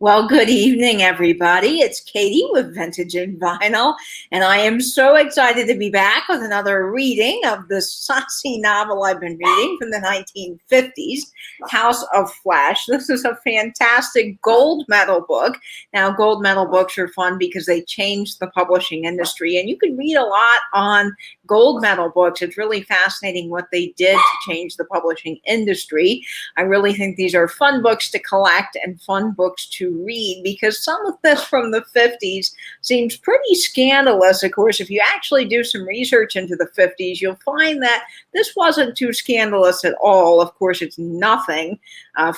Well, good evening, everybody. It's Katie with Vintage and Vinyl, and I am so excited to be back with another reading of the saucy novel I've been reading from the 1950s, House of Flesh. This is a fantastic gold medal book. Now, gold medal books are fun because they changed the publishing industry, and you can read a lot on gold medal books. It's really fascinating what they did to change the publishing industry. I really think these are fun books to collect and fun books to read because some of this from the 50s seems pretty scandalous. Of course, if you actually do some research into the 50s, you'll find that this wasn't too scandalous at all. Of course, it's nothing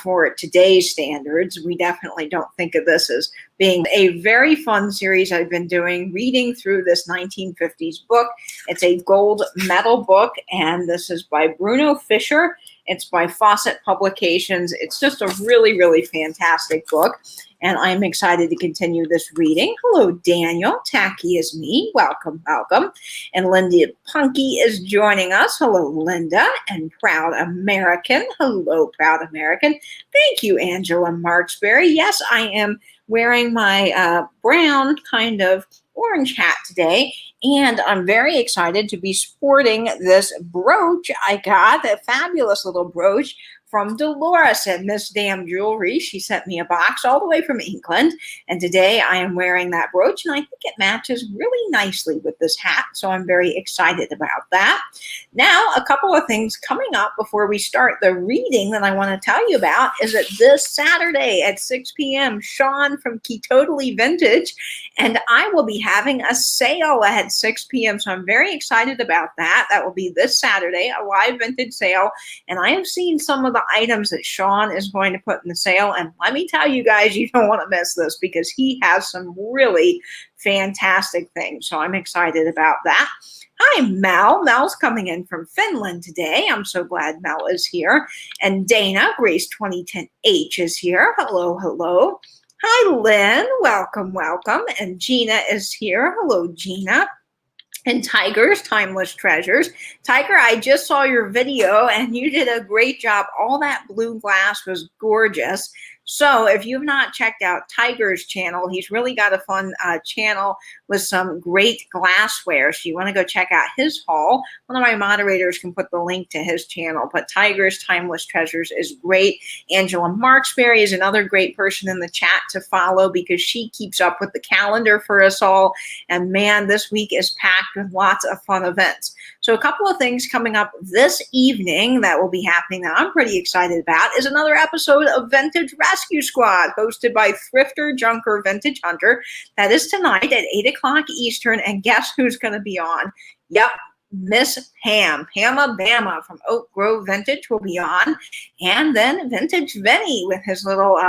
for today's standards. We definitely don't think of this as being a very fun series I've been doing, reading through this 1950s book. It's a gold medal book, and this is by Bruno Fischer. It's by Fawcett Publications. It's just a really, really fantastic book, and I'm excited to continue this reading. Hello, Daniel. Tacky is me. Welcome, welcome. And Linda Punky is joining us. Hello, Linda. And Proud American. Hello, Proud American. Thank you, Angela Marksberry. Yes, I am wearing my brown kind of orange hat today, and I'm very excited to be sporting this brooch I got, a fabulous little brooch from Dolores at Miss Damn Jewelry. She sent me a box all the way from England, and today I am wearing that brooch, and I think it matches really nicely with this hat, so I'm very excited about that. Now, a couple of things coming up before we start the reading that I want to tell you about is that this Saturday at 6 p.m., Sean from Key Totally Vintage and I will be having a sale at 6 p.m., so I'm very excited about that. That will be this Saturday, a live vintage sale, and I have seen some of the items that Sean is going to put in the sale, and let me tell you guys, you don't want to miss this because he has some really fantastic things, so I'm excited about that. Hi, Mel. Mel's coming in from Finland today. I'm so glad Mel is here. And Dana, Grace 2010H is here. Hello, hello. Hi, Lynn. Welcome, welcome. And Gina is here. Hello, Gina. And Tiger's Timeless Treasures. Tiger, I just saw your video and you did a great job. All that blue glass was gorgeous. So if you've not checked out Tiger's channel, he's really got a fun channel with some great glassware. So you want to go check out his haul. One of my moderators can put the link to his channel, but Tiger's Timeless Treasures is great. Angela Marksberry is another great person in the chat to follow because she keeps up with the calendar for us all. And man, this week is packed with lots of fun events. So a couple of things coming up this evening that will be happening that I'm pretty excited about is another episode of Vintage Rescue Squad hosted by Thrifter Junker Vintage Hunter. That is tonight at 8 o'clock Eastern, and guess who's going to be on? Yep, Miss Pam, Pamma Bama from Oak Grove Vintage will be on, and then Vintage Vinny with his little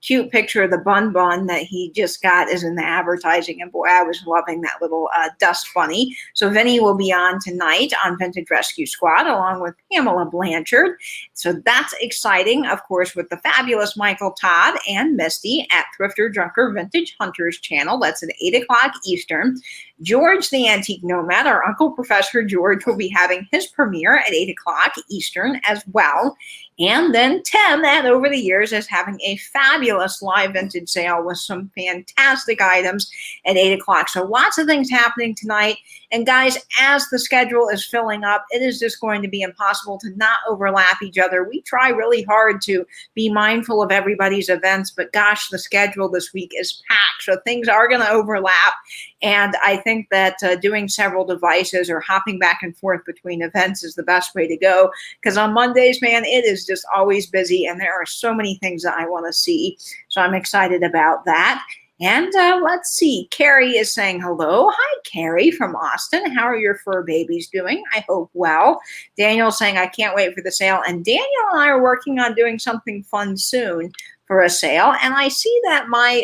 cute picture of the bun bun that he just got is in the advertising, and boy, I was loving that little dust bunny. So Vinny will be on tonight on Vintage Rescue Squad along with Pamela Blanchard. So that's exciting, of course, with the fabulous Michael Todd and Misty at Thrifter Junker Vintage Hunters channel. That's at 8 o'clock Eastern. George the Antique Nomad, our Uncle Professor George, will be having his premiere at 8 o'clock Eastern as well. And then Tim, that over the years is having a fabulous live vintage sale with some fantastic items at 8 o'clock. So lots of things happening tonight. And guys, as the schedule is filling up, it is just going to be impossible to not overlap each other. We try really hard to be mindful of everybody's events, but gosh, the schedule this week is packed. So things are going to overlap. And I think that doing several devices or hopping back and forth between events is the best way to go. Because on Mondays, man, it is just always busy. And there are so many things that I want to see. So I'm excited about that. And let's see, Carrie is saying hello. Hi, Carrie from Austin. How are your fur babies doing? I hope well. Daniel's saying, I can't wait for the sale. And Daniel and I are working on doing something fun soon for a sale. And I see that my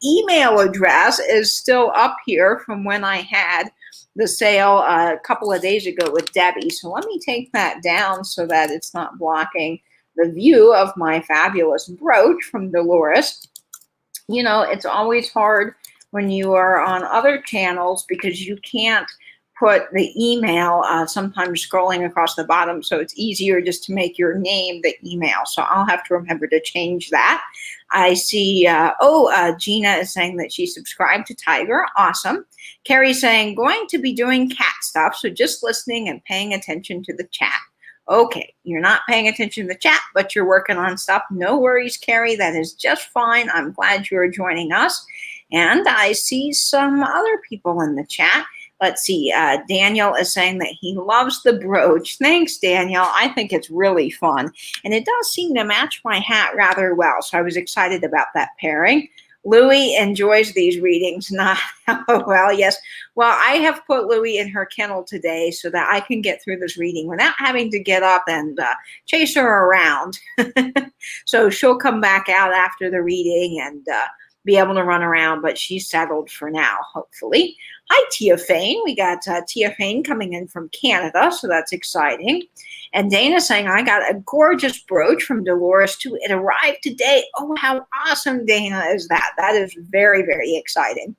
email address is still up here from when I had the sale a couple of days ago with Debbie. So let me take that down so that it's not blocking the view of my fabulous brooch from Dolores. You know, it's always hard when you are on other channels because you can't put the email sometimes scrolling across the bottom, so it's easier just to make your name the email. So I'll have to remember to change that. I see, Gina is saying that she subscribed to Tiger. Awesome. Carrie's saying, going to be doing cat stuff, so just listening and paying attention to the chat. Okay, you're not paying attention to the chat, but you're working on stuff. No worries, Carrie. That is just fine. I'm glad you are joining us. And I see some other people in the chat. Let's see. Daniel is saying that he loves the brooch. Thanks, Daniel. I think it's really fun. And it does seem to match my hat rather well. So I was excited about that pairing. Louie enjoys these readings. Not well, yes. Well, I have put Louie in her kennel today so that I can get through this reading without having to get up and chase her around. So she'll come back out after the reading and be able to run around, but she's settled for now, hopefully. Hi, Tia Fane. We got Tia Fane coming in from Canada, so that's exciting. And Dana saying, I got a gorgeous brooch from Dolores too. It arrived today. Oh, how awesome, Dana, is that? That is very, very exciting.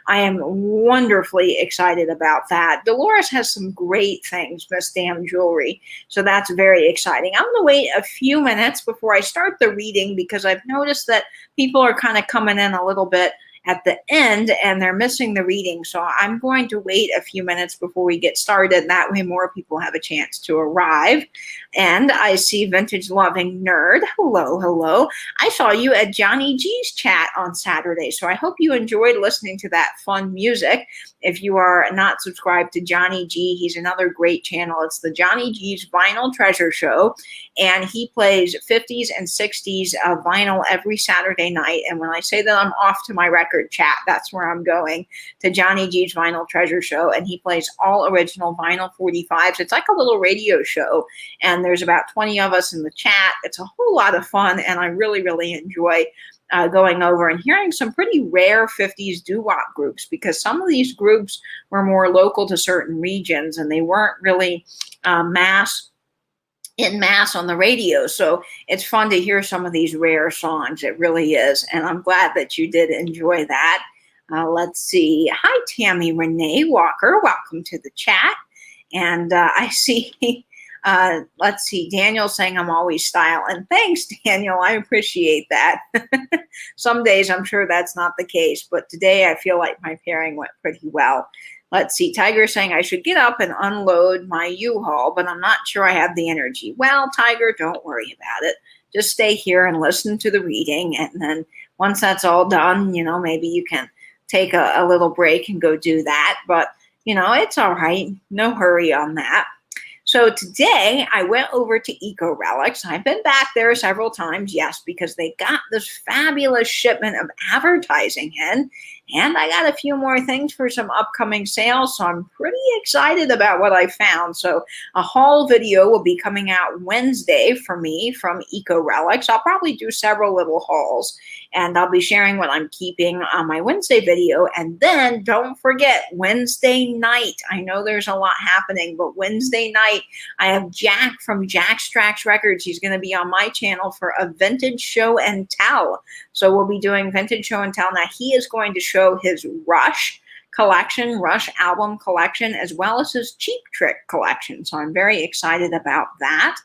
I am wonderfully excited about that. Dolores has some great things, Miss Dam Jewelry, so that's very exciting. I'm going to wait a few minutes before I start the reading because I've noticed that people are kind of coming in a little bit at the end and they're missing the reading. So I'm going to wait a few minutes before we get started. That way more people have a chance to arrive. And I see Vintage Loving Nerd. Hello, hello. I saw you at Johnny G's chat on Saturday. So I hope you enjoyed listening to that fun music. If you are not subscribed to Johnny G, he's another great channel. It's the Johnny G's Vinyl Treasure Show. And he plays 50s and 60s vinyl every Saturday night. And when I say that I'm off to my record chat, that's where I'm going, to Johnny G's Vinyl Treasure Show. And he plays all original vinyl 45s. It's like a little radio show. And there's about 20 of us in the chat. It's a whole lot of fun. And I really, really enjoy going over and hearing some pretty rare 50s doo-wop groups, because some of these groups were more local to certain regions and they weren't really in mass on the radio. So it's fun to hear some of these rare songs. It really is. And I'm glad that you did enjoy that. Let's see. Hi, Tammy Renee Walker. Welcome to the chat. And I see... let's see, Daniel saying I'm always styling. Thanks, Daniel. I appreciate that. Some days I'm sure that's not the case, but today I feel like my pairing went pretty well. Let's see, Tiger saying I should get up and unload my U-Haul, but I'm not sure I have the energy. Well, Tiger, don't worry about it. Just stay here and listen to the reading. And then once that's all done, you know, maybe you can take a little break and go do that. But, you know, it's all right. No hurry on that. So today I went over to Eco Relics. I've been back there several times, yes, because they got this fabulous shipment of advertising in, and I got a few more things for some upcoming sales, so I'm pretty excited about what I found. So a haul video will be coming out Wednesday for me from Eco Relics. I'll probably do several little hauls, and I'll be sharing what I'm keeping on my Wednesday video. And then don't forget, Wednesday night, I know there's a lot happening, but Wednesday night, I have Jack from Jack's Tracks Records. He's going to be on my channel for a vintage show and tell. So we'll be doing vintage show and tell. Now he is going to show his Rush collection, Rush album collection, as well as his Cheap Trick collection. So I'm very excited about that.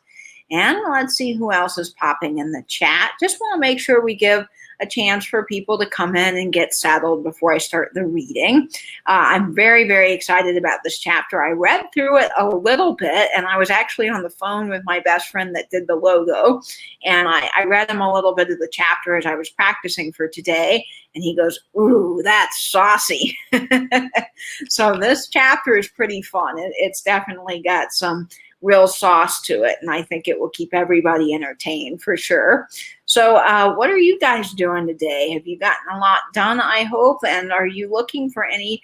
And let's see who else is popping in the chat. Just want to make sure we give a chance for people to come in and get settled before I start the reading. I'm very, very excited about this chapter. I read through it a little bit, and I was actually on the phone with my best friend that did the logo, and I read him a little bit of the chapter as I was practicing for today, and he goes, ooh, that's saucy. So this chapter is pretty fun. It's definitely got some real sauce to it, and I think it will keep everybody entertained for sure. So what are you guys doing today? Have you gotten a lot done, I hope? And are you looking for any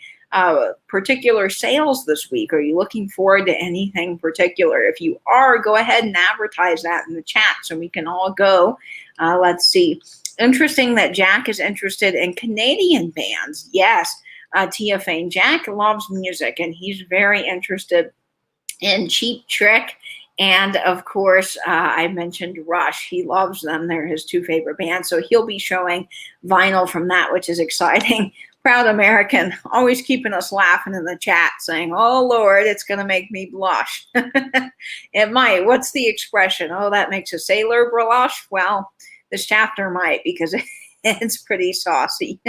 particular sales this week? Are you looking forward to anything particular? If you are, go ahead and advertise that in the chat so we can all go. Let's see. Interesting that Jack is interested in Canadian bands. Yes, Tia Fane. Jack loves music, and he's very interested in Cheap Trick, and of course I mentioned Rush. He loves them. They're his two favorite bands, so he'll be showing vinyl from that, which is exciting. Proud American, always keeping us laughing in the chat, saying, "Oh Lord, it's going to make me blush." It might. What's the expression? Oh, that makes a sailor blush. Well, this chapter might, because it's pretty saucy.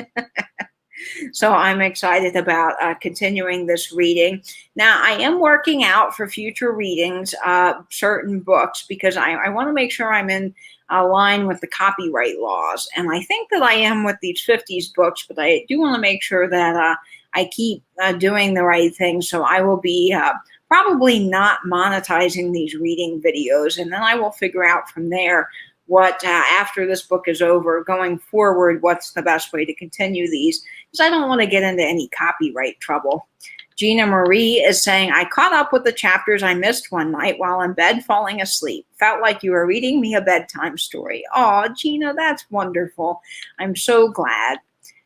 So I'm excited about continuing this reading. Now, I am working out for future readings certain books, because I want to make sure I'm in line with the copyright laws. And I think that I am with these 50s books, but I do want to make sure that I keep doing the right thing. So I will be probably not monetizing these reading videos, and then I will figure out from there what, after this book is over, going forward, what's the best way to continue these, because I don't want to get into any copyright trouble. Gina Marie is saying, I caught up with the chapters I missed one night while in bed falling asleep. Felt like you were reading me a bedtime story. Oh, Gina, that's wonderful. I'm so glad.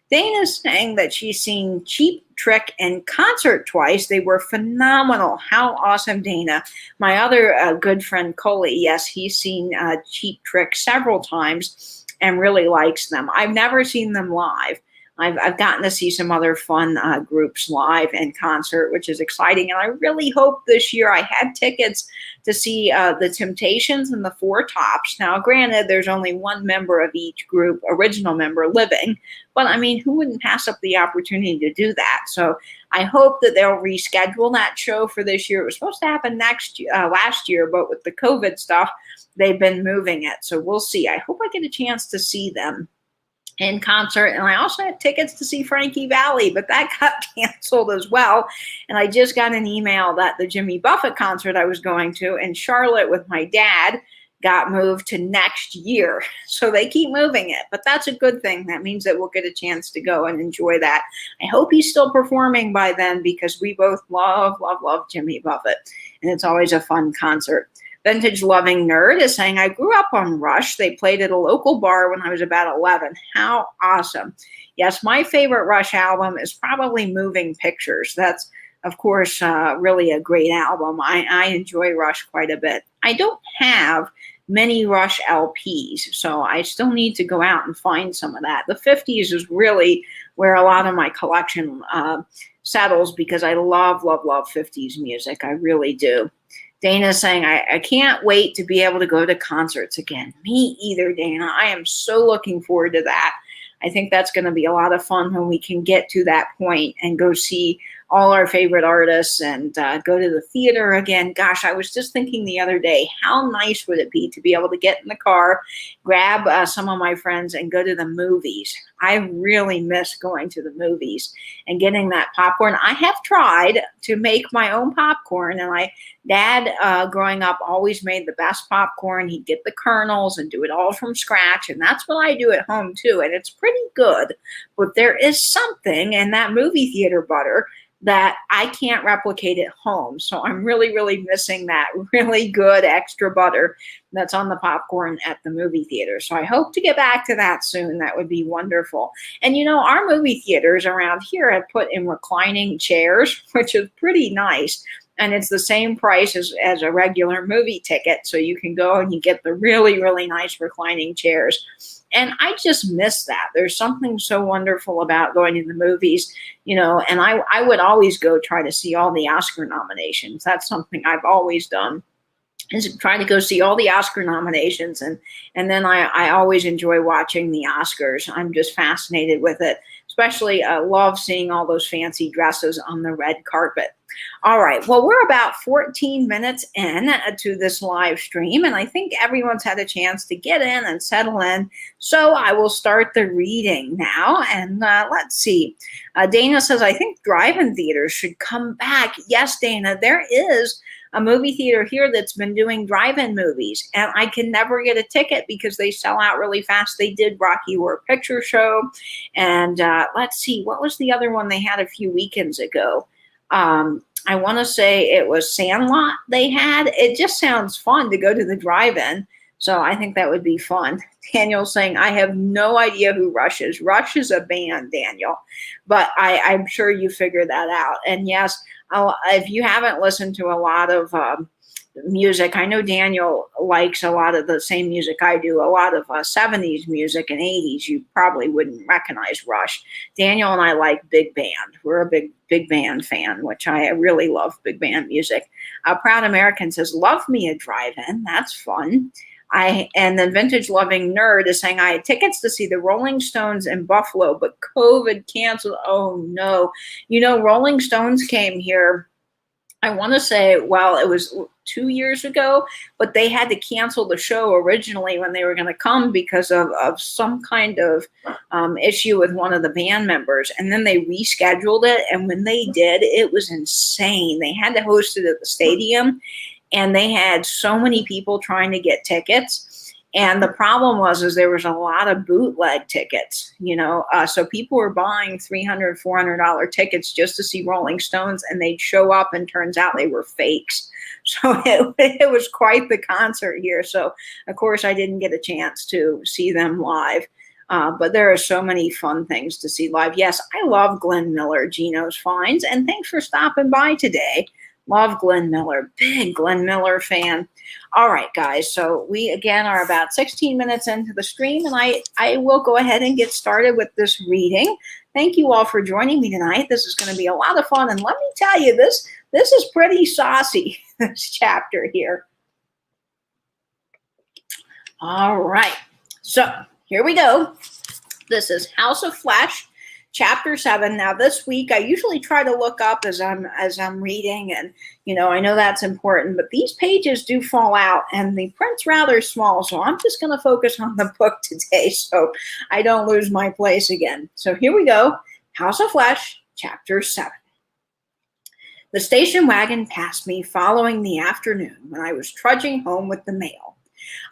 Dana's saying that she's seen Cheap Trick in concert twice. They were phenomenal. How awesome, Dana. My other good friend, Coley, yes, he's seen Cheap Trick several times and really likes them. I've never seen them live. I've gotten to see some other fun groups live in concert, which is exciting. And I really hope this year, I had tickets to see the Temptations and the Four Tops. Now, granted, there's only one member of each group, original member, living. But I mean, who wouldn't pass up the opportunity to do that? So I hope that they'll reschedule that show for this year. It was supposed to happen last year, but with the COVID stuff, they've been moving it. So we'll see. I hope I get a chance to see them in concert. And I also had tickets to see Frankie Valli, but that got canceled as well. And I just got an email that the Jimmy Buffett concert I was going to in Charlotte with my dad got moved to next year. So they keep moving it, but that's a good thing. That means that we'll get a chance to go and enjoy that. I hope he's still performing by then, because we both love Jimmy Buffett, and it's always a fun concert. Vintage Loving Nerd is saying, I grew up on Rush. They played at a local bar when I was about 11. How awesome. Yes, my favorite Rush album is probably Moving Pictures. That's, of course, really a great album. I enjoy Rush quite a bit. I don't have many Rush LPs, so I still need to go out and find some of that. The 50s is really where a lot of my collection settles, because I love 50s music. I really do. Dana's saying, I can't wait to be able to go to concerts again. Me either, Dana. I am so looking forward to that. I think that's going to be a lot of fun when we can get to that point and go see all our favorite artists and go to the theater again. Gosh, I was just thinking the other day, how nice would it be to be able to get in the car, grab some of my friends, and go to the movies. I really miss going to the movies and getting that popcorn. I have tried to make my own popcorn, and my dad, growing up, always made the best popcorn. He'd get the kernels and do it all from scratch, and that's what I do at home too, and it's pretty good. But there is something in that movie theater butter that I can't replicate at home. So I'm really missing that really good extra butter that's on the popcorn at the movie theater. So I hope to get back to that soon. That would be wonderful. And you know, our movie theaters around here have put in reclining chairs, which is pretty nice. And it's the same price as a regular movie ticket. So you can go and you get the really nice reclining chairs. And I just miss that. There's something so wonderful about going to the movies, you know, and I would always go try to see all the Oscar nominations. That's something I've always done, is try to go see all the Oscar nominations. And then I always enjoy watching the Oscars. I'm just fascinated with it. Especially love seeing all those fancy dresses on the red carpet. All right, well, we're about 14 minutes in to this live stream, and I think everyone's had a chance to get in and settle in. So I will start the reading now, and let's see. Dana says, I think drive-in theaters should come back. Yes, Dana, there is a movie theater here that's been doing drive-in movies, and I can never get a ticket because they sell out really fast. They did Rocky Horror Picture Show, and let's see, what was the other one they had a few weekends ago? I want to say it was Sandlot they had. It just sounds fun to go to the drive-in, so I think that would be fun. Daniel's saying, I have no idea who Rush is. Rush is a band, Daniel, but I'm sure you figured that out. And yes, if you haven't listened to a lot of music. I know Daniel likes a lot of the same music I do, a lot of 70s music and 80s. You probably wouldn't recognize Rush. Daniel and I like big band. We're a big band fan, which I really love big band music. Proud American says, love me a drive-in. That's fun. And then Vintage Loving Nerd is saying, I had tickets to see the Rolling Stones in Buffalo, but COVID canceled. Oh no. Rolling Stones came here, I want to say, well, it was 2 years ago, but they had to cancel the show originally when they were going to come because of some kind of issue with one of the band members. And then they rescheduled it. And when they did, it was insane. They had to host it at the stadium, and they had so many people trying to get tickets. And the problem was there was a lot of bootleg tickets, so people were buying $300, $400 tickets just to see Rolling Stones, and they'd show up and turns out they were fakes. So it was quite the concert here. So, of course, I didn't get a chance to see them live. But there are so many fun things to see live. Yes, I love Glenn Miller, Geno's Finds, and thanks for stopping by today. Love Glenn Miller, big Glenn Miller fan. All right, guys, so we, again, are about 16 minutes into the stream, and I will go ahead and get started with this reading. Thank you all for joining me tonight. This is going to be a lot of fun, and let me tell you, this is pretty saucy, this chapter here. All right, so here we go. This is House of Flesh, Chapter 7. Now this week, I usually try to look up as I'm reading, and I know that's important, but these pages do fall out and the print's rather small, so I'm just going to focus on the book today so I don't lose my place again. So here we go, House of Flesh, Chapter 7. The station wagon passed me following the afternoon when I was trudging home with the mail.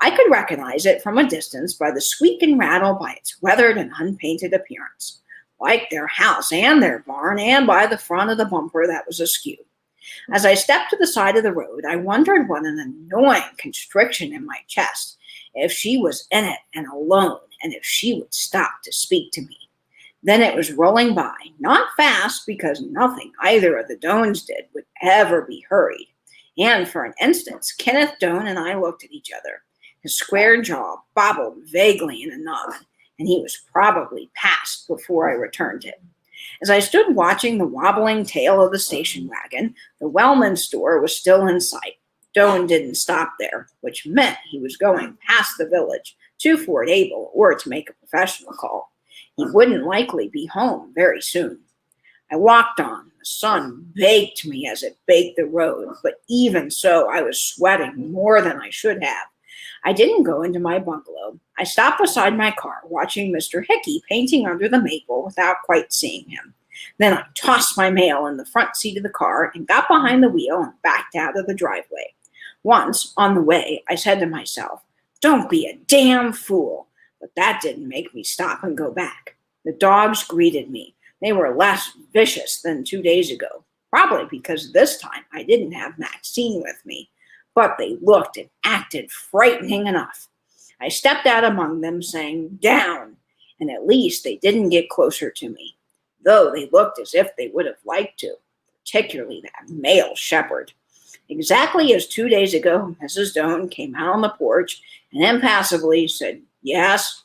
I could recognize it from a distance by the squeak and rattle by its weathered and unpainted appearance, like their house and their barn, and by the front of the bumper that was askew. As I stepped to the side of the road, I wondered what an annoying constriction in my chest, if she was in it and alone, and if she would stop to speak to me. Then it was rolling by, not fast, because nothing either of the Doanes did would ever be hurried. And for an instant, Kenneth Doane and I looked at each other. His square jaw bobbled vaguely in a nod, and he was probably past before I returned it. As I stood watching the wobbling tail of the station wagon, the Wellman store was still in sight. Doane didn't stop there, which meant he was going past the village to Fort Able or to make a professional call. He wouldn't likely be home very soon. I walked on. The sun baked me as it baked the road, but even so, I was sweating more than I should have. I didn't go into my bungalow. I stopped beside my car, watching Mr. Hickey painting under the maple without quite seeing him. Then I tossed my mail in the front seat of the car and got behind the wheel and backed out of the driveway. Once, on the way, I said to myself, "Don't be a damn fool." But that didn't make me stop and go back. The dogs greeted me. They were less vicious than 2 days ago, probably because this time I didn't have Maxine with me. But they looked and acted frightening enough. I stepped out among them, saying, "Down," and at least they didn't get closer to me, though they looked as if they would have liked to, particularly that male shepherd. Exactly as 2 days ago, Mrs. Doane came out on the porch and impassively said, "Yes."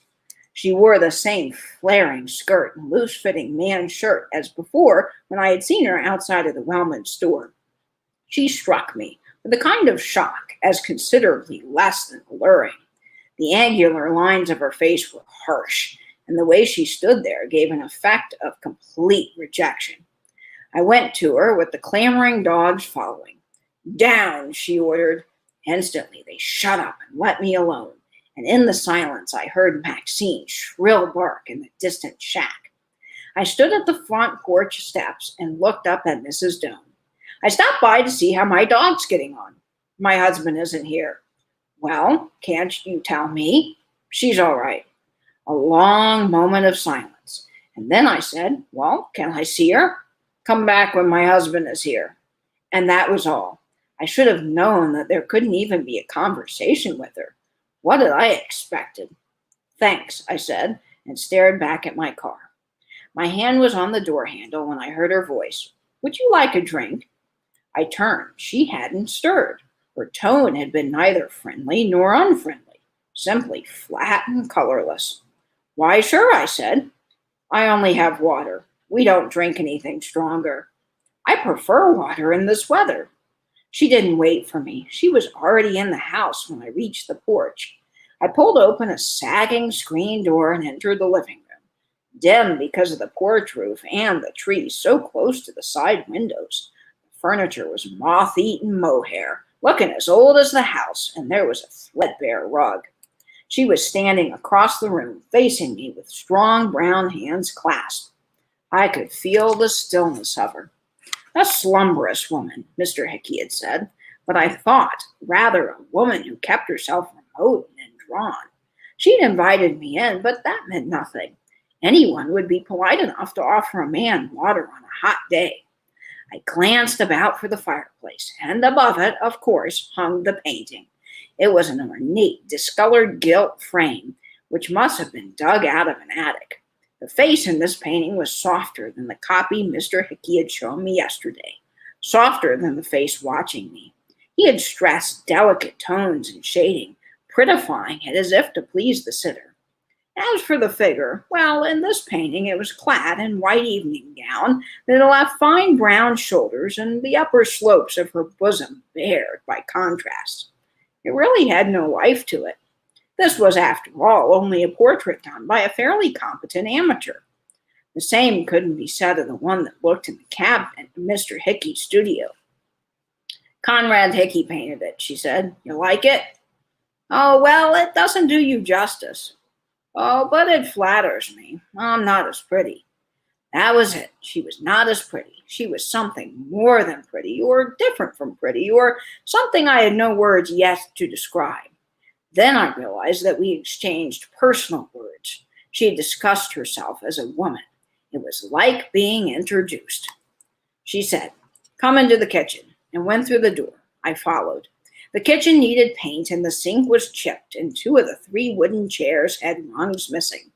She wore the same flaring skirt and loose-fitting man's shirt as before when I had seen her outside of the Wellman store. She struck me with a kind of shock as considerably less than alluring. The angular lines of her face were harsh, and the way she stood there gave an effect of complete rejection. I went to her with the clamoring dogs following. "Down," she ordered. Instantly they shut up and let me alone, and in the silence I heard Maxine's shrill bark in the distant shack. I stood at the front porch steps and looked up at Mrs. Doane. "I stopped by to see how my dog's getting on." "My husband isn't here." "Well, can't you tell me?" "She's all right." A long moment of silence, and then I said, "Well, can I see her?" "Come back when my husband is here." And that was all. I should have known that there couldn't even be a conversation with her. What had I expected? "Thanks," I said, and stared back at my car. My hand was on the door handle when I heard her voice. "Would you like a drink?" I turned. She hadn't stirred. Her tone had been neither friendly nor unfriendly, simply flat and colorless. "Why, sure," I said. "I only have water. We don't drink anything stronger." "I prefer water in this weather." She didn't wait for me. She was already in the house when I reached the porch. I pulled open a sagging screen door and entered the living room, dim because of the porch roof and the trees so close to the side windows. The furniture was moth-eaten mohair, looking as old as the house, and there was a threadbare rug. She was standing across the room, facing me with strong brown hands clasped. I could feel the stillness of her. "A slumberous woman," Mr. Hickey had said, but I thought rather a woman who kept herself remote and drawn. She'd invited me in, but that meant nothing. Anyone would be polite enough to offer a man water on a hot day. I glanced about for the fireplace, and above it, of course, hung the painting. It was an ornate, discolored gilt frame, which must have been dug out of an attic. The face in this painting was softer than the copy Mr. Hickey had shown me yesterday, softer than the face watching me. He had stressed delicate tones and shading, prettifying it as if to please the sitter. As for the figure, well, in this painting it was clad in white evening gown that left fine brown shoulders and the upper slopes of her bosom bared by contrast. It really had no life to it. This was, after all, only a portrait done by a fairly competent amateur. The same couldn't be said of the one that looked in the cabinet in Mr. Hickey's studio. "Conrad Hickey painted it," she said. "You like it?" "Oh, well, it doesn't do you justice." "Oh, but it flatters me. I'm not as pretty." That was it. She was not as pretty. She was something more than pretty, or different from pretty, or something I had no words yet to describe. Then I realized that we exchanged personal words. She had discussed herself as a woman. It was like being introduced. She said, "Come into the kitchen," and went through the door. I followed. The kitchen needed paint, and the sink was chipped, and 2 of the 3 wooden chairs had rungs missing.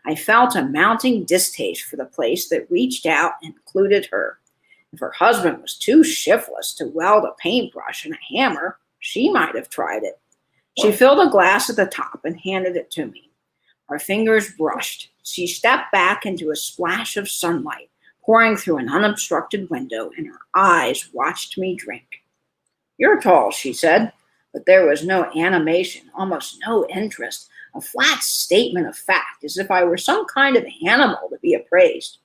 I felt a mounting distaste for the place that reached out and included her. If her husband was too shiftless to weld a paintbrush and a hammer, she might have tried it. She filled a glass at the top and handed it to me. Our fingers brushed. She stepped back into a splash of sunlight pouring through an unobstructed window, and her eyes watched me drink. "You're tall," she said, but there was no animation, almost no interest, a flat statement of fact, as if I were some kind of animal to be appraised.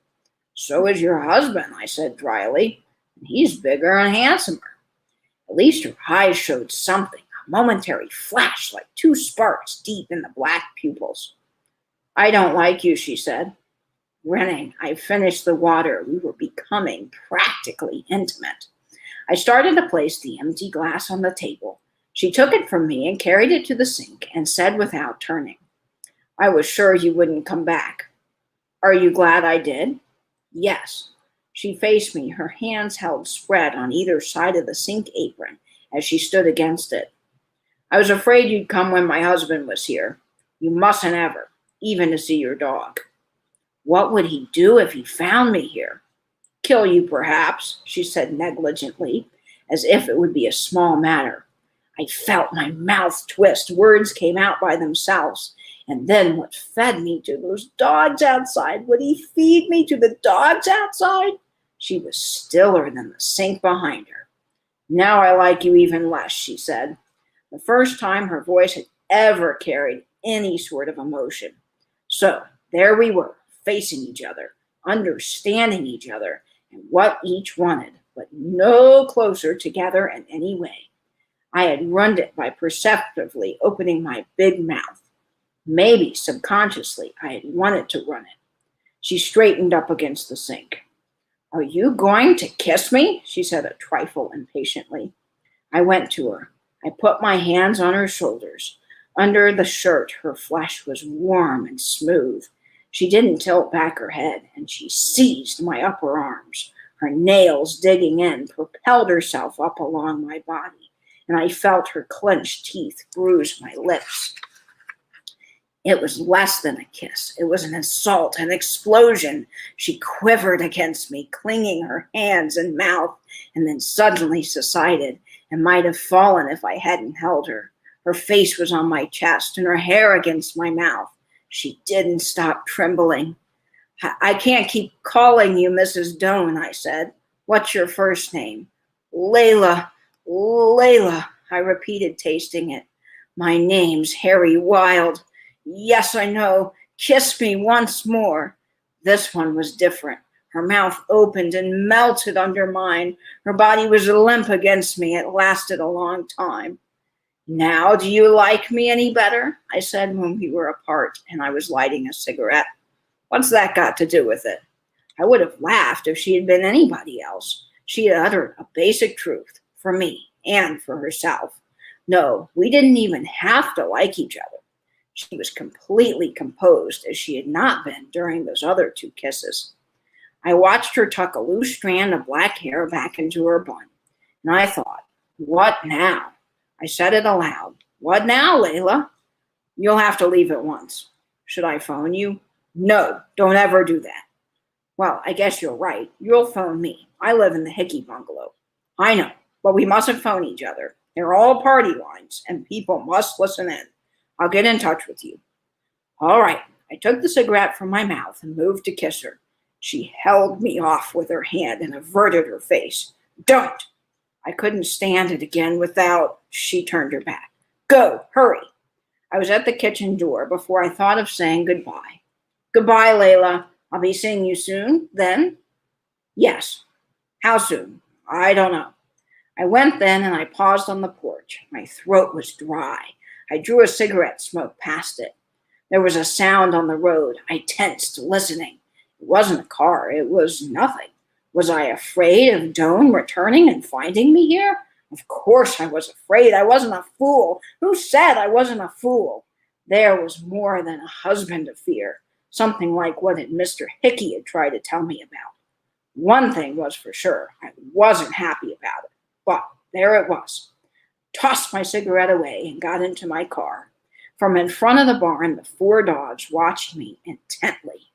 "So is your husband," I said dryly, "and he's bigger and handsomer." At least her eyes showed something. Momentary flash like 2 sparks deep in the black pupils. "I don't like you," she said. Grinning, I finished the water. We were becoming practically intimate. I started to place the empty glass on the table. She took it from me and carried it to the sink and said without turning, "I was sure you wouldn't come back." "Are you glad I did?" "Yes." She faced me, her hands held spread on either side of the sink apron as she stood against it. "I was afraid you'd come when my husband was here. You mustn't ever, even to see your dog." "What would he do if he found me here?" "Kill you, perhaps," she said negligently, as if it would be a small matter. I felt my mouth twist. Words came out by themselves. And then what fed me to those dogs outside? Would he feed me to the dogs outside? She was stiller than the sink behind her. "Now I like you even less," she said. The first time her voice had ever carried any sort of emotion. So there we were, facing each other, understanding each other, and what each wanted, but no closer together in any way. I had ruined it by perceptively opening my big mouth. Maybe subconsciously I had wanted to run it. She straightened up against the sink. "Are you going to kiss me?" she said a trifle impatiently. I went to her. I put my hands on her shoulders. Under the shirt, her flesh was warm and smooth. She didn't tilt back her head, and she seized my upper arms. Her nails, digging in, propelled herself up along my body, and I felt her clenched teeth bruise my lips. It was less than a kiss. It was an assault, an explosion. She quivered against me, clinging her hands and mouth, and then suddenly subsided, and might have fallen if I hadn't held her. Her face was on my chest and her hair against my mouth. She didn't stop trembling. I can't keep calling you Mrs. Doan, I said. What's your first name? Layla, Layla, I repeated, tasting it. My name's Harry Wild. Yes, I know. Kiss me once more. This one was different. Her mouth opened and melted under mine. Her body was limp against me. It lasted a long time. Now, do you like me any better? I said when we were apart and I was lighting a cigarette. What's that got to do with it? I would have laughed if she had been anybody else. She had uttered a basic truth for me and for herself. No, we didn't even have to like each other. She was completely composed, as she had not been during those other 2 kisses. I watched her tuck a loose strand of black hair back into her bun, and I thought, what now? I said it aloud. What now, Layla? You'll have to leave at once. Should I phone you? No, don't ever do that. Well, I guess you're right. You'll phone me. I live in the Hickey bungalow. I know, but we mustn't phone each other. They're all party lines, and people must listen in. I'll get in touch with you. All right. I took the cigarette from my mouth and moved to kiss her. She held me off with her hand and averted her face. Don't! I couldn't stand it again without... She turned her back. Go, hurry. I was at the kitchen door before I thought of saying goodbye. Goodbye, Layla. I'll be seeing you soon, then? Yes. How soon? I don't know. I went then and I paused on the porch. My throat was dry. I drew a cigarette smoke past it. There was a sound on the road. I tensed, listening. It wasn't a car. It was nothing. Was I afraid of Doan returning and finding me here? Of course I was afraid. I wasn't a fool. Who said I wasn't a fool? There was more than a husband to fear. Something like what Mr. Hickey had tried to tell me about. One thing was for sure. I wasn't happy about it. But there it was. Tossed my cigarette away and got into my car. From in front of the barn, the 4 dogs watched me intently.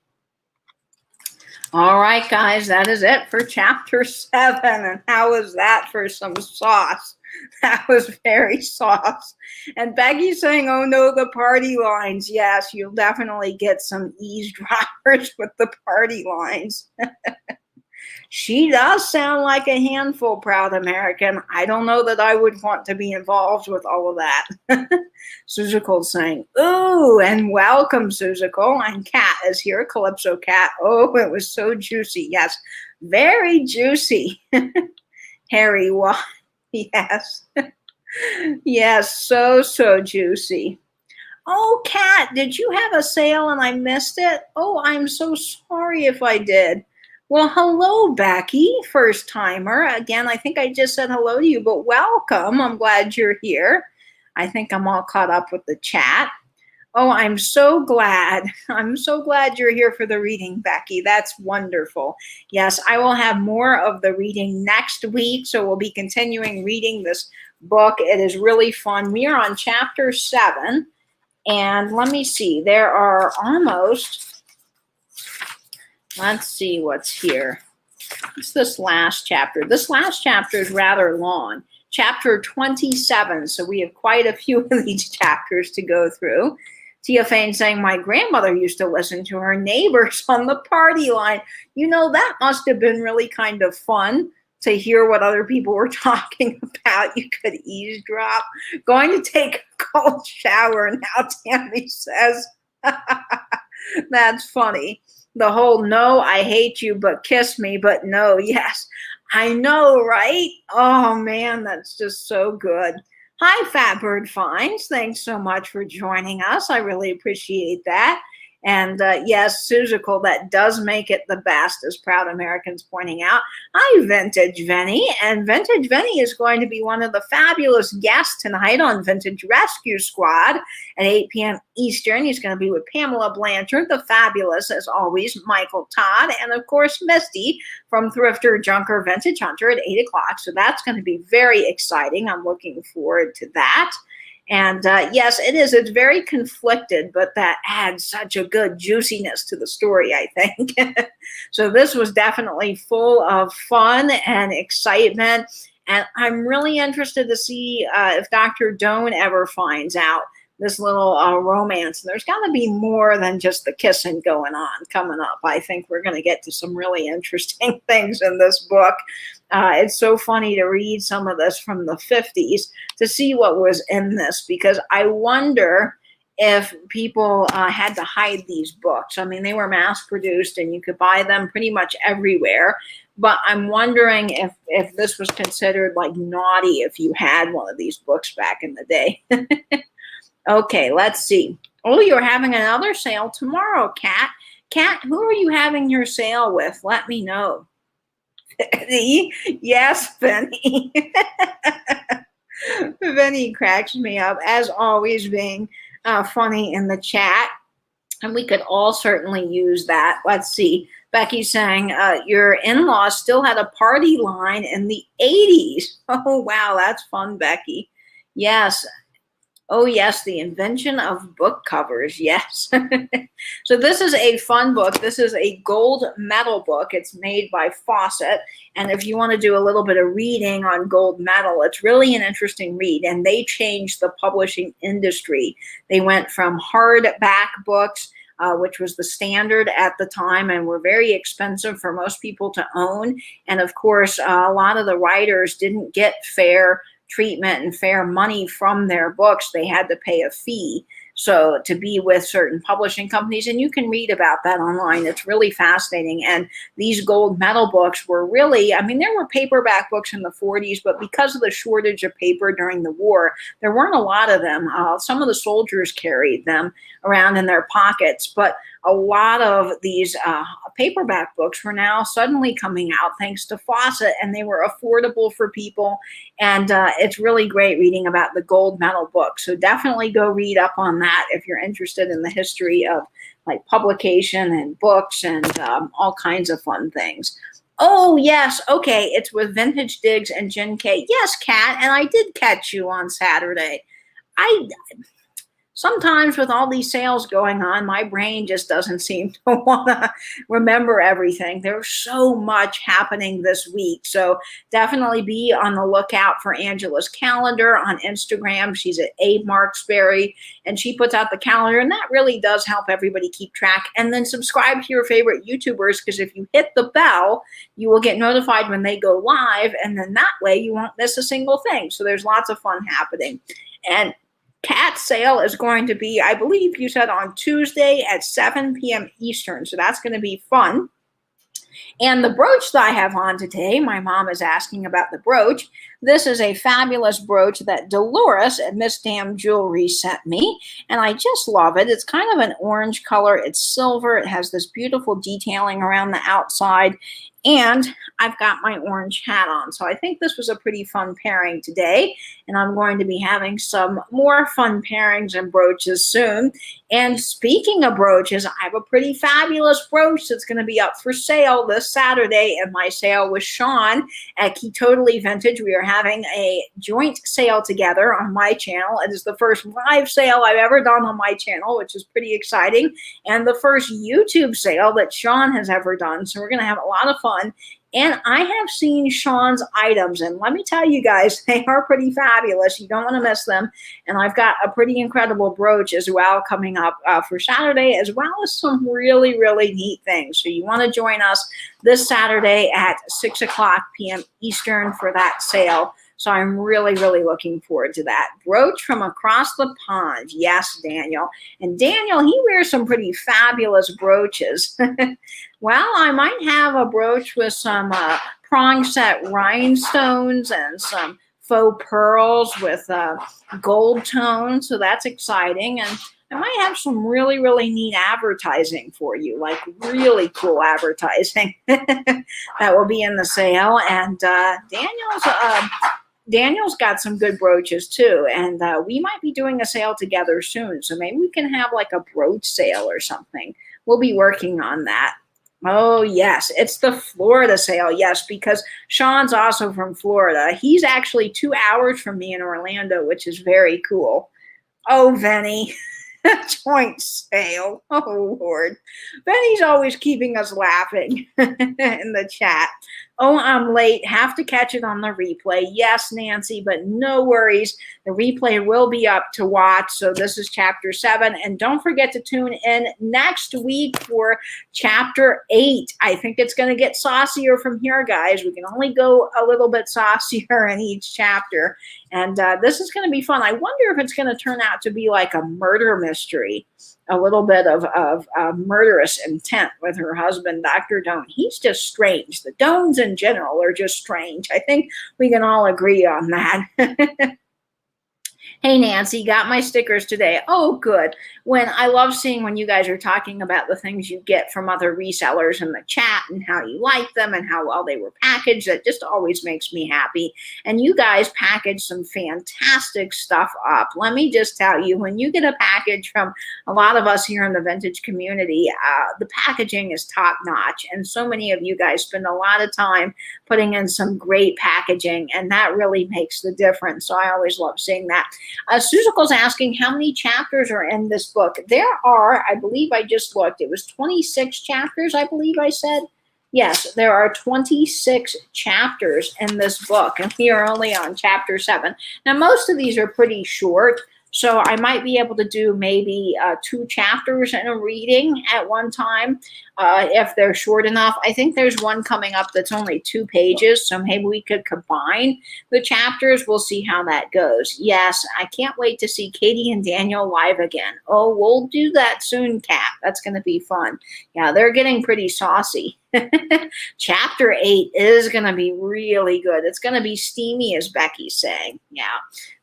All right, guys, that is it for chapter 7. And how was that for some sauce? That was very sauce. And Becky's saying, oh no, the party lines. Yes, you'll definitely get some eavesdroppers with the party lines. She does sound like a handful, Proud American. I don't know that I would want to be involved with all of that. Suzical's saying, ooh, and welcome, Suzical. And Cat is here, Calypso Cat. Oh, it was so juicy. Yes, very juicy. Harry, what? Yes. Yes, so juicy. Oh, Cat, did you have a sale and I missed it? Oh, I'm so sorry if I did. Well, hello, Becky, first timer. Again, I think I just said hello to you, but welcome. I'm glad you're here. I think I'm all caught up with the chat. Oh, I'm so glad. I'm so glad you're here for the reading, Becky. That's wonderful. Yes, I will have more of the reading next week, so we'll be continuing reading this book. It is really fun. We are on chapter 7, and let me see. There are almost... Let's see what's here. What's this last chapter? This last chapter is rather long. Chapter 27. So we have quite a few of these chapters to go through. Tia Fane saying, my grandmother used to listen to her neighbors on the party line. You know, that must have been really kind of fun to hear what other people were talking about. You could eavesdrop. Going to take a cold shower now, Tammy says. That's funny. The whole no, I hate you, but kiss me, but no, yes. I know, right? Oh, man, that's just so good. Hi, Fatbird Finds. Thanks so much for joining us. I really appreciate that. And yes, Suzical, that does make it the best, as Proud Americans pointing out. Hi, Vintage Venny. And Vintage Venny is going to be one of the fabulous guests tonight on Vintage Rescue Squad at 8 p.m. Eastern. He's going to be with Pamela Blanchard, the fabulous, as always, Michael Todd, and, of course, Misty from Thrifter, Junker, Vintage Hunter at 8 o'clock. So that's going to be very exciting. I'm looking forward to that. And yes, it is. It's very conflicted, but that adds such a good juiciness to the story, I think. So this was definitely full of fun and excitement. And I'm really interested to see if Dr. Doan ever finds out this little romance. There's got to be more than just the kissing going on coming up. I think we're going to get to some really interesting things in this book. It's so funny to read some of this from the 50s to see what was in this, because I wonder if people had to hide these books. I mean, they were mass produced and you could buy them pretty much everywhere. But I'm wondering if this was considered like naughty if you had one of these books back in the day. Okay, let's see. Oh, you're having another sale tomorrow, Kat. Kat, who are you having your sale with? Let me know. Benny? Yes, Benny. Benny cracks me up, as always, being funny in the chat. And we could all certainly use that. Let's see. Becky's saying, your in-laws still had a party line in the 80s. Oh, wow, that's fun, Becky. Yes. Oh, yes, the invention of book covers. Yes. So this is a fun book. This is a gold medal book. It's made by Fawcett. And if you want to do a little bit of reading on gold medal, it's really an interesting read. And they changed the publishing industry. They went from hardback books, which was the standard at the time and were very expensive for most people to own. And of course, a lot of the writers didn't get fair treatment and fair money from their books. They had to pay a fee so to be with certain publishing companies, and you can read about that online. It's really fascinating. And these gold medal books were really, I mean, there were paperback books in the 40s, but because of the shortage of paper during the war, there weren't a lot of them. Some of the soldiers carried them around in their pockets, but a lot of these paperback books were now suddenly coming out thanks to Fawcett, and they were affordable for people. And it's really great reading about the gold medal book. So definitely go read up on that if you're interested in the history of like publication and books and all kinds of fun things. Oh, yes. Okay. It's with Vintage Digs and Jen K. Yes, Kat. And I did catch you on Saturday. Sometimes with all these sales going on, my brain just doesn't seem to want to remember everything. There's so much happening this week. So definitely be on the lookout for Angela's calendar on Instagram. She's at A Marksberry, and she puts out the calendar, and that really does help everybody keep track. And then subscribe to your favorite YouTubers, because if you hit the bell, you will get notified when they go live, and then that way you won't miss a single thing. So there's lots of fun happening. And Kat's sale is going to be, I believe you said, on Tuesday at 7 p.m. Eastern. So that's going to be fun. And the brooch that I have on today, my mom is asking about the brooch. This is a fabulous brooch that Dolores at Miss Dam Jewelry sent me, and I just love it. It's kind of an orange color. It's silver. It has this beautiful detailing around the outside, and I've got my orange hat on. So I think this was a pretty fun pairing today, and I'm going to be having some more fun pairings and brooches soon. And speaking of brooches, I have a pretty fabulous brooch that's going to be up for sale this Saturday in my sale with Sean at Key Totally Vintage. We are having a joint sale together on my channel. It is the first live sale I've ever done on my channel, which is pretty exciting, and the first YouTube sale that Sean has ever done. So we're going to have a lot of fun. And I have seen Sean's items, and let me tell you guys, they are pretty fabulous. You don't want to miss them. And I've got a pretty incredible brooch as well coming up for Saturday, as well as some really, really neat things. So you want to join us this Saturday at 6 o'clock p.m. Eastern for that sale. So I'm really, really looking forward to that. Brooch from across the pond. Yes, Daniel. And Daniel, he wears some pretty fabulous brooches. Well, I might have a brooch with some prong set rhinestones and some faux pearls with gold tone. So that's exciting. And I might have some really, really neat advertising for you, like really cool advertising that will be in the sale. And Daniel's got some good brooches too, and we might be doing a sale together soon. So maybe we can have like a brooch sale or something. We'll be working on that. Oh, yes, it's the Florida sale. Yes, because Sean's also from Florida. He's actually 2 hours from me in Orlando, which is very cool. Oh, Venny. Joint sale. Oh, Lord. Benny's always keeping us laughing in the chat. Oh, I'm late. Have to catch it on the replay. Yes, Nancy, but no worries. The replay will be up to watch. So this is chapter 7. And don't forget to tune in next week for chapter 8. I think it's going to get saucier from here, guys. We can only go a little bit saucier in each chapter. And this is going to be fun. I wonder if it's going to turn out to be like a murder mystery, a little bit of murderous intent with her husband, Dr. Doan. He's just strange. The Doans in general are just strange. I think we can all agree on that. Hey, Nancy, got my stickers today. Oh, good. I love seeing when you guys are talking about the things you get from other resellers in the chat and how you like them and how well they were packaged. That just always makes me happy. And you guys package some fantastic stuff up. Let me just tell you, when you get a package from a lot of us here in the vintage community, the packaging is top notch. And so many of you guys spend a lot of time putting in some great packaging, and that really makes the difference. So I always love seeing that. Susicle's asking how many chapters are in this book. There are, I believe I just looked, it was 26 chapters, I believe I said. Yes, there are 26 chapters in this book, and we are only on chapter 7. Now, most of these are pretty short, so I might be able to do maybe 2 chapters in a reading at one time if they're short enough. I think there's one coming up that's only 2 pages, so maybe we could combine the chapters. We'll see how that goes. Yes, I can't wait to see Katie and Daniel live again. Oh, we'll do that soon, Kat. That's going to be fun. Yeah, they're getting pretty saucy. Chapter 8 is going to be really good. It's going to be steamy, as Becky's saying. Yeah,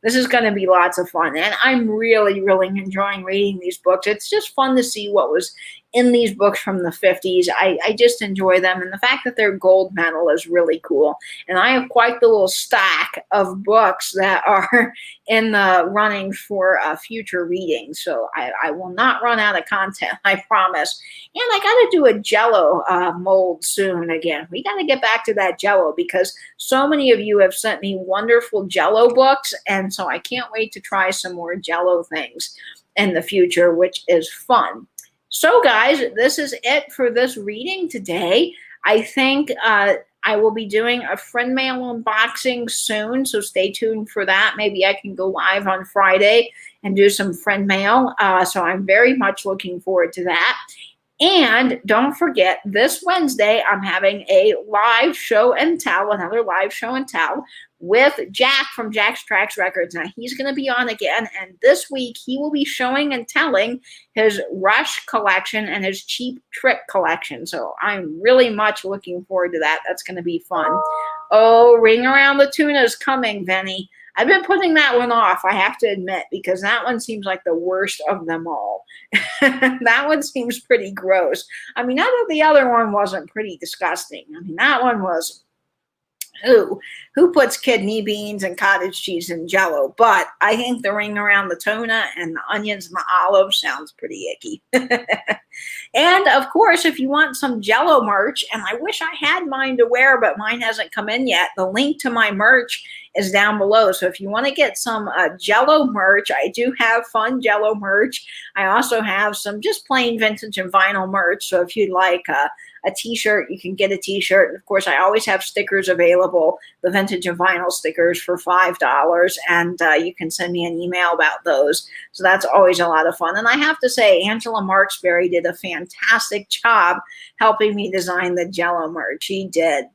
this is going to be lots of fun. And I'm really, really enjoying reading these books. It's just fun to see what was in these books from the 50s. I just enjoy them. And the fact that they're gold medal is really cool. And I have quite the little stack of books that are in the running for future readings. So I will not run out of content, I promise. And I got to do a Jell-O mold soon again. We got to get back to that Jell-O because so many of you have sent me wonderful Jell-O books. And so I can't wait to try some more Jell-O things in the future, which is fun. So guys, this is it for this reading today. I think I will be doing a friend mail unboxing soon, so stay tuned for that. Maybe I can go live on Friday and do some friend mail. So I'm very much looking forward to that. And don't forget, this Wednesday, I'm having a live show and tell, another live show and tell with Jack from Jack's Tracks Records. Now, he's going to be on again, and this week he will be showing and telling his Rush collection and his Cheap Trick collection. So I'm really much looking forward to that. That's going to be fun. Oh, Ring Around the Tuna is coming, Venny. I've been putting that one off, I have to admit, because that one seems like the worst of them all. That one seems pretty gross. I mean, not that the other one wasn't pretty disgusting. I mean, that one was, who puts kidney beans and cottage cheese in Jell-O? But I think the Ring Around the Tuna and the onions and the olives sounds pretty icky. And of course, if you want some Jell-O merch, and I wish I had mine to wear, but mine hasn't come in yet, the link to my merch is down below. So if you want to get some Jell-O merch, I do have fun Jell-O merch. I also have some just plain vintage and vinyl merch. So if you'd like a t-shirt, you can get a t-shirt. And of course, I always have stickers available, the vintage and vinyl stickers for $5. And you can send me an email about those. So that's always a lot of fun. And I have to say, Angela Marksberry did a fantastic job helping me design the Jell-O merch. She did.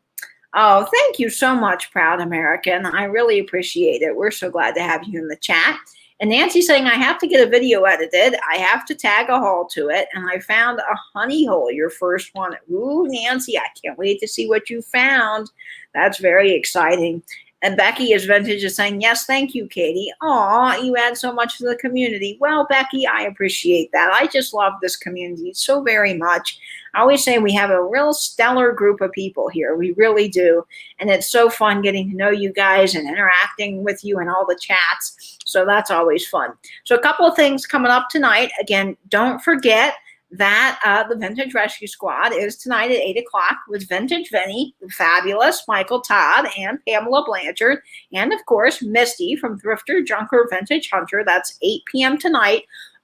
Oh, thank you so much, Proud American. I really appreciate it. We're so glad to have you in the chat. And Nancy's saying, I have to get a video edited. I have to tag a haul to it. And I found a honey hole, your first one. Ooh, Nancy, I can't wait to see what you found. That's very exciting. And Becky is Vintage is saying, yes, thank you, Katie. Aw, you add so much to the community. Well, Becky, I appreciate that. I just love this community so very much. I always say we have a real stellar group of people here. We really do. And it's so fun getting to know you guys and interacting with you in all the chats. So that's always fun. So a couple of things coming up tonight. Again, don't forget that the Vintage Rescue Squad is tonight at 8 o'clock with Vintage Vinny, Fabulous, Michael Todd, and Pamela Blanchard, and of course, Misty from Thrifter, Junker, Vintage Hunter. That's 8 p.m. tonight.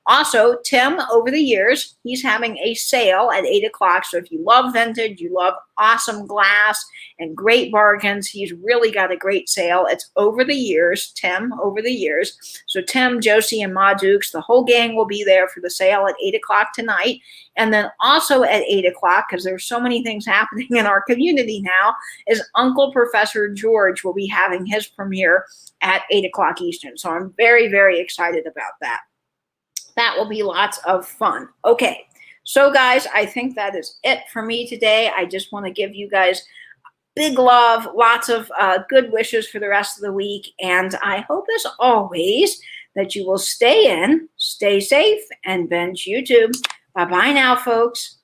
Also, Tim, over the years, he's having a sale at 8 o'clock. So if you love vintage, you love awesome glass and great bargains, he's really got a great sale. It's over the years, Tim, over the years. So Tim, Josie, and Ma Dukes, the whole gang will be there for the sale at 8 o'clock tonight. And then also at 8 o'clock, because there's so many things happening in our community now, is Uncle Professor George will be having his premiere at 8 o'clock Eastern. So I'm very, very excited about that. That will be lots of fun. Okay, so guys, I think that is it for me today. I just want to give you guys big love, lots of good wishes for the rest of the week. And I hope, as always, that you will stay in, stay safe, and binge YouTube. Bye-bye now, folks.